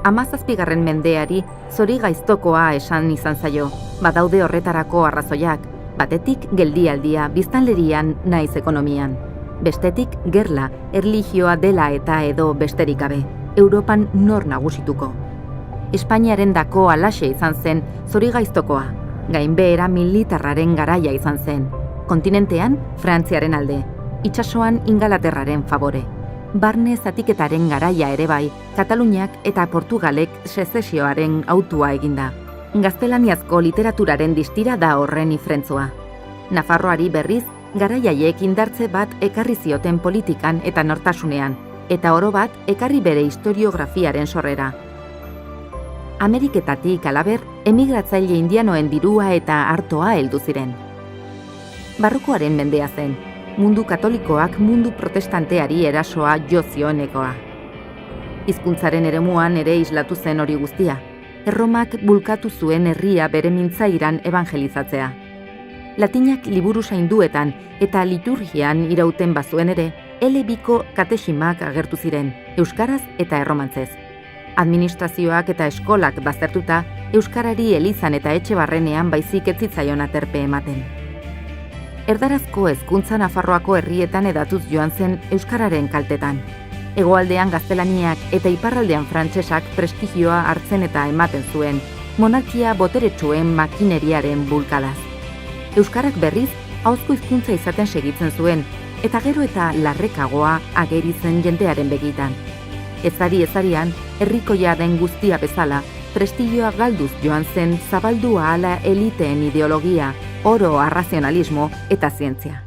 17. mendeari zorigaiztokoa esan izan zaio, badaude horretarako arrazoiak, batetik geldialdia biztanlerian naiz ekonomian. Bestetik gerla, erlijioa dela eta edo besterik gabe, Europan nor nagusituko. Espainiaren dako alaxe izan zen zorigaiztokoa, gainbehera militarraren garaia izan zen, kontinentean Frantziaren alde, itsasoan Ingalaterraren favore. Barne zatiketaren garaia ere bai, Kataluniak eta Portugalek sezesioaren autua eginda. Gaztelaniazko literaturaren distira da horren ifrentzua. Nafarroari berriz, garaiaiek indartze bat ekarri zioten politikan eta nortasunean, eta oro bat ekarri bere historiografiaren sorrera. Ameriketatik alaber, emigratzaile indianoen dirua eta artoa heldu ziren. Barrokoaren mendea zen, mundu katolikoak mundu protestanteari erasoa jo zionekoa. Hizkuntzaren eremuan ere islatu zen hori guztia. Erromak bulkatu zuen herria bere mintzairan evangelizatzea. Latinak liburu zainduetan eta liturgian irauten bazuen ere, elebiko kateximak agertu ziren, euskaraz eta erromantzez. Administrazioak eta eskolak baztertuta, euskarari elizan eta etxe barrenean baizik ez zitzaion aterpe ematen. Erdarazko hezkuntza Nafarroako herrietan edatuz joan zen euskararen kaltetan. Hegoaldean gaztelaniak eta iparraldean frantsesak prestigioa hartzen eta ematen zuen, monarkia boteretsuen makineriaren bulkadaz. Euskarak berriz, ahozko hizkuntza izaten segitzen zuen, eta gero eta larrekagoa ageri zen jendearen begitan. Ezarian, herrikoia den guztia bezala, prestigioa galduz joan zen zabaldu ahala eliteen ideologia, oro arrazionalismo eta zientzia.